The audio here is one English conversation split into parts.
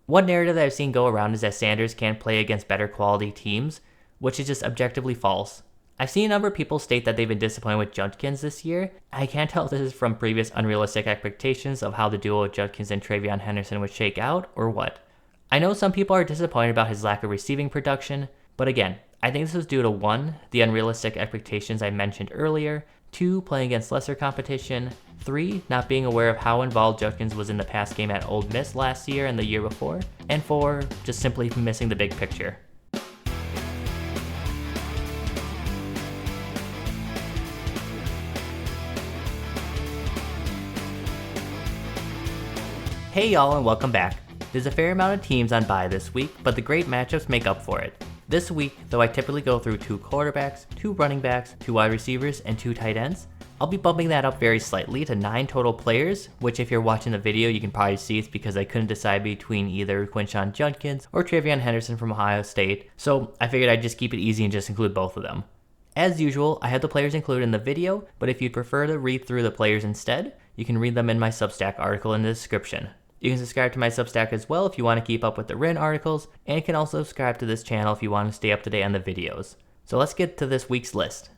One narrative that I've seen go around is that Sanders can't play against better quality teams, which is just objectively false. I've seen a number of people state that they've been disappointed with Judkins this year. I can't tell if this is from previous unrealistic expectations of how the duo of Judkins and TreVeyon Henderson would shake out, or what. I know some people are disappointed about his lack of receiving production, but again, I think this was due to 1, the unrealistic expectations I mentioned earlier, 2, playing against lesser competition, 3, not being aware of how involved Judkins was in the pass game at Ole Miss last year and the year before, and 4, just simply missing the big picture. Hey y'all, and welcome back. There's a fair amount of teams on bye this week, but the great matchups make up for it. This week, though I typically go through 2 quarterbacks, 2 running backs, 2 wide receivers, and 2 tight ends, I'll be bumping that up very slightly to 9 total players, which if you're watching the video you can probably see it's because I couldn't decide between either Quinshon Judkins or TreVeyon Henderson from Ohio State, so I figured I'd just keep it easy and just include both of them. As usual, I have the players included in the video, but if you'd prefer to read through the players instead, you can read them in my Substack article in the description. You can subscribe to my Substack as well if you want to keep up with the written articles, and you can also subscribe to this channel if you want to stay up to date on the videos. So let's get to this week's list.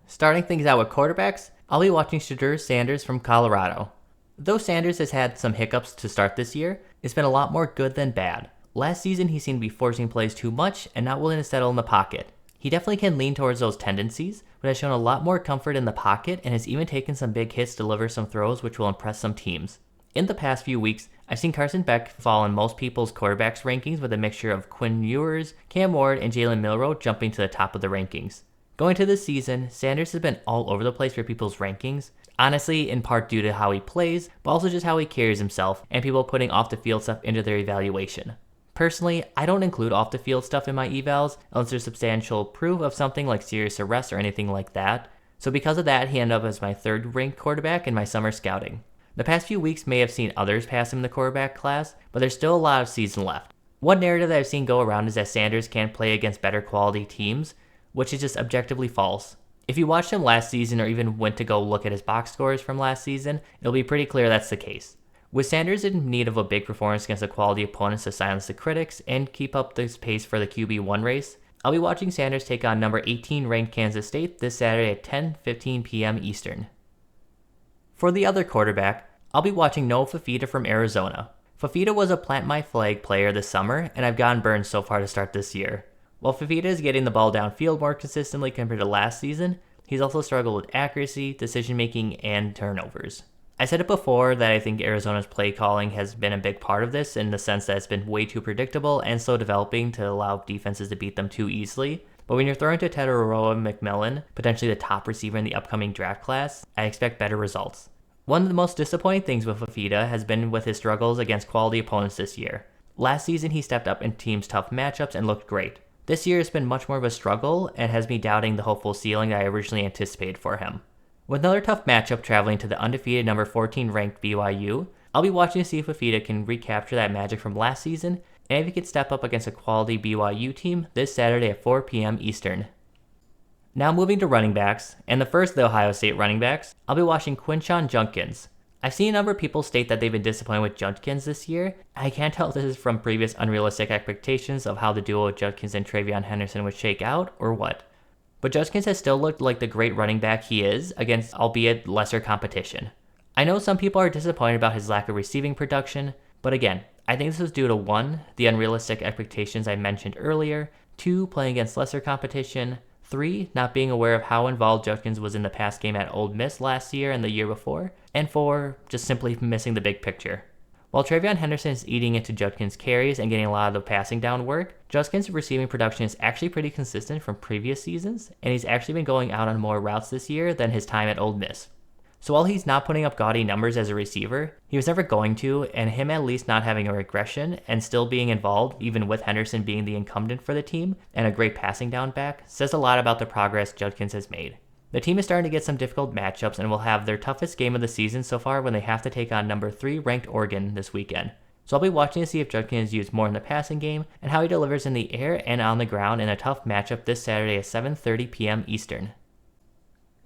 Starting things out with quarterbacks, I'll be watching Shedeur Sanders from Colorado. Though Sanders has had some hiccups to start this year, it's been a lot more good than bad. Last season he seemed to be forcing plays too much and not willing to settle in the pocket. He definitely can lean towards those tendencies, but has shown a lot more comfort in the pocket and has even taken some big hits to deliver some throws which will impress some teams. In the past few weeks, I've seen Carson Beck fall in most people's quarterbacks rankings with a mixture of Quinn Ewers, Cam Ward, and Jalen Milroe jumping to the top of the rankings. Going to this season, Sanders has been all over the place for people's rankings, honestly in part due to how he plays, but also just how he carries himself and people putting off the field stuff into their evaluation. Personally, I don't include off the field stuff in my evals unless there's substantial proof of something like serious arrest or anything like that, so because of that he ended up as my 3rd ranked quarterback in my summer scouting. The past few weeks may have seen others pass him in the quarterback class, but there's still a lot of season left. One narrative that I've seen go around is that Sanders can't play against better quality teams, which is just objectively false. If you watched him last season or even went to go look at his box scores from last season, it'll be pretty clear that's the case. With Sanders in need of a big performance against a quality opponents to silence the critics and keep up this pace for the QB1 race, I'll be watching Sanders take on number 18 ranked Kansas State this Saturday at 10:15 p.m. Eastern. For the other quarterback, I'll be watching Fifita from Arizona. Fifita was a plant my flag player this summer, and I've gotten burned so far to start this year. While Fifita is getting the ball downfield more consistently compared to last season, he's also struggled with accuracy, decision making, and turnovers. I said it before that I think Arizona's play calling has been a big part of this in the sense that it's been way too predictable and slow developing to allow defenses to beat them too easily. But when you're throwing to Tetairoa McMillan, potentially the top receiver in the upcoming draft class, I expect better results. One of the most disappointing things with Fifita has been with his struggles against quality opponents this year. Last season he stepped up in teams' tough matchups and looked great. This year has been much more of a struggle and has me doubting the hopeful ceiling that I originally anticipated for him. With another tough matchup traveling to the undefeated number 14 ranked BYU, I'll be watching to see if Fifita can recapture that magic from last season and if he can step up against a quality BYU team this Saturday at 4 p.m. Eastern. Now moving to running backs, and the first of the Ohio State running backs, I'll be watching Quinshon Judkins. I've seen a number of people state that they've been disappointed with Judkins this year. I can't tell if this is from previous unrealistic expectations of how the duo of Judkins and TreVeyon Henderson would shake out, or what. But Judkins has still looked like the great running back he is against albeit lesser competition. I know some people are disappointed about his lack of receiving production, but again, I think this was due to 1, the unrealistic expectations I mentioned earlier, 2, playing against lesser competition, 3, not being aware of how involved Judkins was in the pass game at Ole Miss last year and the year before, and 4, just simply missing the big picture. While TreVeyon Henderson is eating into Judkins' carries and getting a lot of the passing down work, Judkins' receiving production is actually pretty consistent from previous seasons, and he's actually been going out on more routes this year than his time at Ole Miss. So while he's not putting up gaudy numbers as a receiver, he was never going to, and him at least not having a regression and still being involved, even with Henderson being the incumbent for the team and a great passing down back, says a lot about the progress Judkins has made. The team is starting to get some difficult matchups and will have their toughest game of the season so far when they have to take on number 3 ranked Oregon this weekend. So I'll be watching to see if Judkins is used more in the passing game and how he delivers in the air and on the ground in a tough matchup this Saturday at 7:30 p.m. Eastern.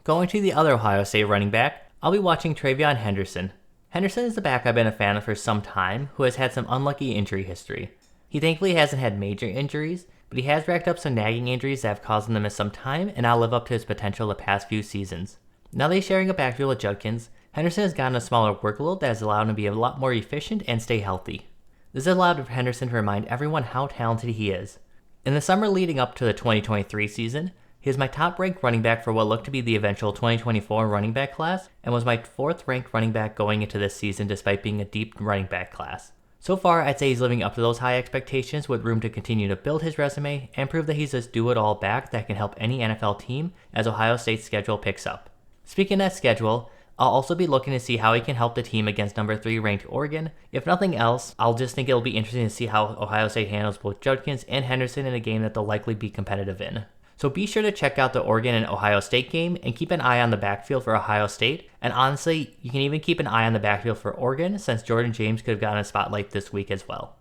Going to the other Ohio State running back, I'll be watching TreVeyon Henderson. Henderson is the back I've been a fan of for some time, who has had some unlucky injury history. He thankfully hasn't had major injuries, but he has racked up some nagging injuries that have caused him to miss some time and not live up to his potential the past few seasons. Now that he's sharing a backfield with Judkins, Henderson has gotten a smaller workload that has allowed him to be a lot more efficient and stay healthy. This has allowed Henderson to remind everyone how talented he is. In the summer leading up to the 2023 season, he was my top-ranked running back for what looked to be the eventual 2024 running back class, and was my 4th-ranked running back going into this season despite being a deep running back class. So far, I'd say he's living up to those high expectations with room to continue to build his resume and prove that he's this do-it-all back that can help any NFL team as Ohio State's schedule picks up. Speaking of that schedule, I'll also be looking to see how he can help the team against number 3 ranked Oregon. If nothing else, I'll just think it'll be interesting to see how Ohio State handles both Judkins and Henderson in a game that they'll likely be competitive in. So be sure to check out the Oregon and Ohio State game and keep an eye on the backfield for Ohio State. And honestly, you can even keep an eye on the backfield for Oregon since Jordan James could have gotten a spotlight this week as well.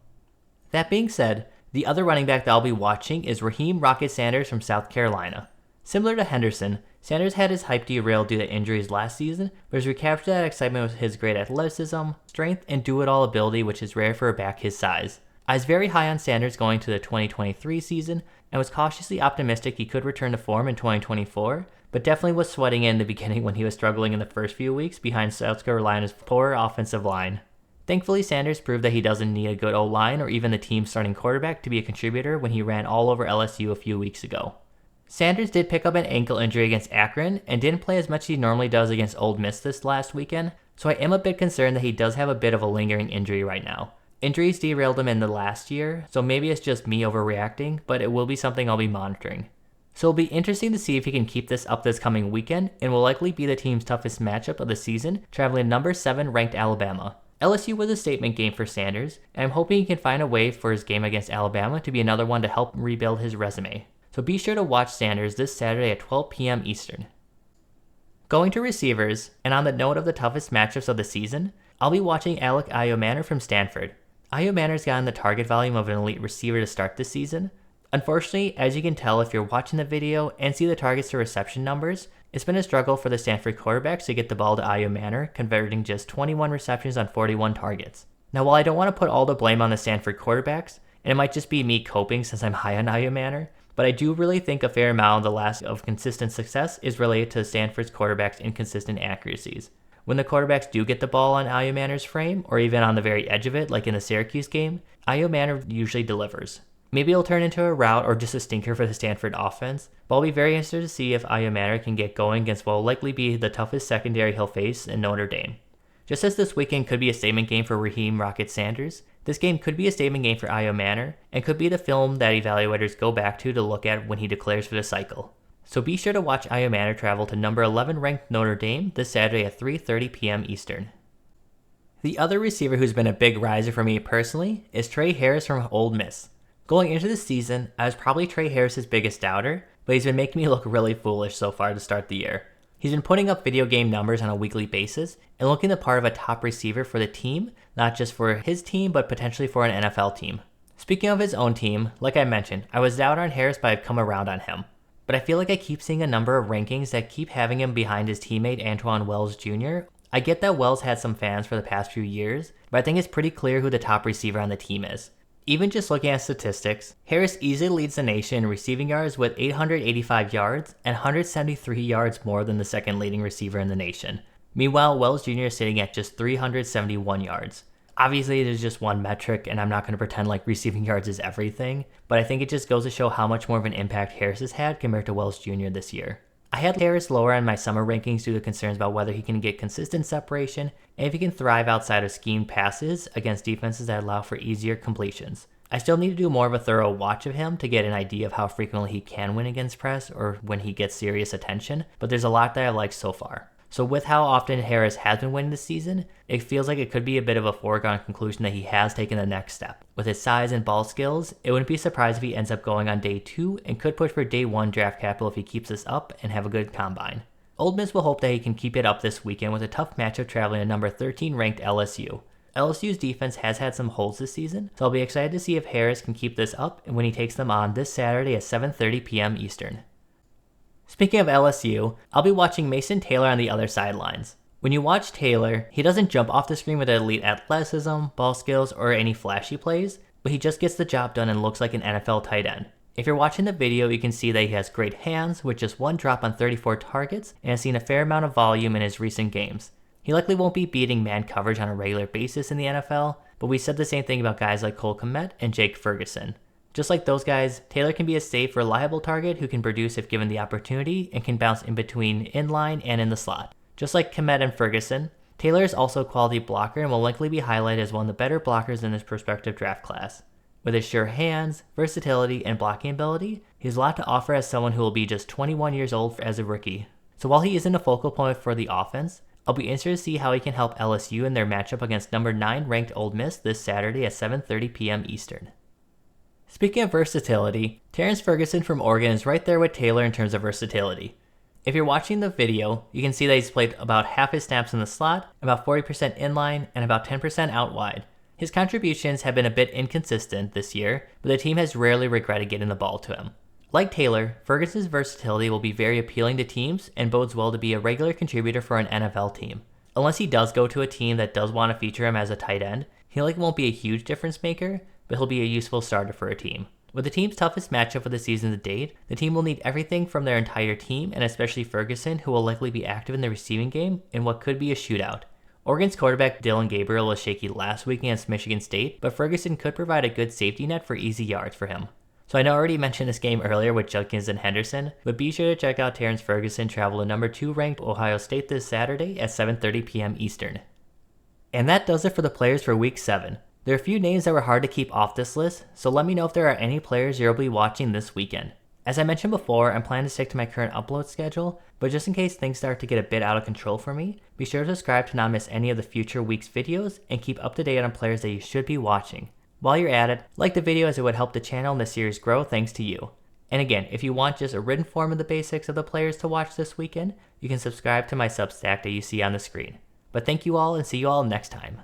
That being said, the other running back that I'll be watching is Raheim Rocket Sanders from South Carolina. Similar to Henderson, Sanders had his hype derailed due to injuries last season, but has recaptured that excitement with his great athleticism, strength, and do-it-all ability, which is rare for a back his size. I was very high on Sanders going to the 2023 season, and was cautiously optimistic he could return to form in 2024, but definitely was sweating in the beginning when he was struggling in the first few weeks behind South Carolina's poor offensive line. Thankfully, Sanders proved that he doesn't need a good O-line or even the team's starting quarterback to be a contributor when he ran all over LSU a few weeks ago. Sanders did pick up an ankle injury against Akron and didn't play as much as he normally does against Ole Miss this last weekend, so I am a bit concerned that he does have a bit of a lingering injury right now. Injuries derailed him in the last year, so maybe it's just me overreacting, but it will be something I'll be monitoring. So it'll be interesting to see if he can keep this up this coming weekend, and will likely be the team's toughest matchup of the season, traveling to number 7 ranked Alabama. LSU was a statement game for Sanders, and I'm hoping he can find a way for his game against Alabama to be another one to help rebuild his resume. So be sure to watch Sanders this Saturday at 12 p.m. Eastern. Going to receivers, and on the note of the toughest matchups of the season, I'll be watching Elic Ayomanor from Stanford. Ayomanor's gotten the target volume of an elite receiver to start this season. Unfortunately, as you can tell if you're watching the video and see the targets to reception numbers, it's been a struggle for the Stanford quarterbacks to get the ball to Ayomanor, converting just 21 receptions on 41 targets. Now, while I don't want to put all the blame on the Stanford quarterbacks, and it might just be me coping since I'm high on Ayomanor, but I do really think a fair amount of the lack of consistent success is related to Stanford's quarterbacks' inconsistent accuracies. When the quarterbacks do get the ball on Ayomanor's frame, or even on the very edge of it, like in the Syracuse game, Ayomanor usually delivers. Maybe it'll turn into a rout or just a stinker for the Stanford offense, but I'll be very interested to see if Ayomanor can get going against what will likely be the toughest secondary he'll face in Notre Dame. Just as this weekend could be a statement game for Raheim Rocket Sanders, this game could be a statement game for Ayomanor, and could be the film that evaluators go back to look at when he declares for the cycle. So be sure to watch Ayomanor travel to number 11 ranked Notre Dame this Saturday at 3:30 p.m. Eastern. The other receiver who's been a big riser for me personally is Tre Harris from Ole Miss. Going into the season, I was probably Tre Harris' biggest doubter, but he's been making me look really foolish so far to start the year. He's been putting up video game numbers on a weekly basis and looking the part of a top receiver for the team, not just for his team, but potentially for an NFL team. Speaking of his own team, like I mentioned, I was down on Harris, but I've come around on him. But I feel like I keep seeing a number of rankings that keep having him behind his teammate Antwane Wells Jr. I get that Wells had some fans for the past few years, but I think it's pretty clear who the top receiver on the team is. Even just looking at statistics, Harris easily leads the nation in receiving yards with 885 yards and 173 yards more than the second leading receiver in the nation. Meanwhile, Wells Jr. is sitting at just 371 yards. Obviously, it is just one metric, and I'm not going to pretend like receiving yards is everything, but I think it just goes to show how much more of an impact Harris has had compared to Wells Jr. this year. I had Harris lower on my summer rankings due to concerns about whether he can get consistent separation and if he can thrive outside of schemed passes against defenses that allow for easier completions. I still need to do more of a thorough watch of him to get an idea of how frequently he can win against press or when he gets serious attention, but there's a lot that I like so far. So with how often Harris has been winning this season, it feels like it could be a bit of a foregone conclusion that he has taken the next step. With his size and ball skills, it wouldn't be surprised if he ends up going on day 2 and could push for day 1 draft capital if he keeps this up and have a good combine. Ole Miss will hope that he can keep it up this weekend with a tough matchup traveling to number 13 ranked LSU. LSU's defense has had some holes this season, so I'll be excited to see if Harris can keep this up and when he takes them on this Saturday at 7:30 p.m. Eastern. Speaking of LSU, I'll be watching Mason Taylor on the other sidelines. When you watch Taylor, he doesn't jump off the screen with elite athleticism, ball skills, or any flashy plays, but he just gets the job done and looks like an NFL tight end. If you're watching the video, you can see that he has great hands with just 1 drop on 34 targets and has seen a fair amount of volume in his recent games. He likely won't be beating man coverage on a regular basis in the NFL, but we said the same thing about guys like Cole Kmet and Jake Ferguson. Just like those guys, Taylor can be a safe, reliable target who can produce if given the opportunity and can bounce in between inline and in the slot. Just like Kmet and Ferguson, Taylor is also a quality blocker and will likely be highlighted as one of the better blockers in his prospective draft class. With his sure hands, versatility, and blocking ability, he has a lot to offer as someone who will be just 21 years old as a rookie. So while he isn't a focal point for the offense, I'll be interested to see how he can help LSU in their matchup against number 9 ranked Ole Miss this Saturday at 7:30 p.m. Eastern. Speaking of versatility, Terrance Ferguson from Oregon is right there with Taylor in terms of versatility. If you're watching the video, you can see that he's played about half his snaps in the slot, about 40% inline, and about 10% out wide. His contributions have been a bit inconsistent this year, but the team has rarely regretted getting the ball to him. Like Taylor, Ferguson's versatility will be very appealing to teams and bodes well to be a regular contributor for an NFL team. Unless he does go to a team that does want to feature him as a tight end, he likely won't be a huge difference maker, but he'll be a useful starter for a team. With the team's toughest matchup of the season to date, the team will need everything from their entire team and especially Ferguson, who will likely be active in the receiving game in what could be a shootout. Oregon's quarterback Dillon Gabriel was shaky last week against Michigan State, but Ferguson could provide a good safety net for easy yards for him. So I know I already mentioned this game earlier with Judkins and Henderson, but be sure to check out Terrance Ferguson travel to number 2 ranked Ohio State this Saturday at 7:30 p.m. Eastern. And that does it for the players for Week 7. There are a few names that were hard to keep off this list, so let me know if there are any players you'll be watching this weekend. As I mentioned before, I'm planning to stick to my current upload schedule, but just in case things start to get a bit out of control for me, be sure to subscribe to not miss any of the future week's videos and keep up to date on players that you should be watching. While you're at it, like the video as it would help the channel and the series grow thanks to you. And again, if you want just a written form of the basics of the players to watch this weekend, you can subscribe to my Substack that you see on the screen. But thank you all and see you all next time.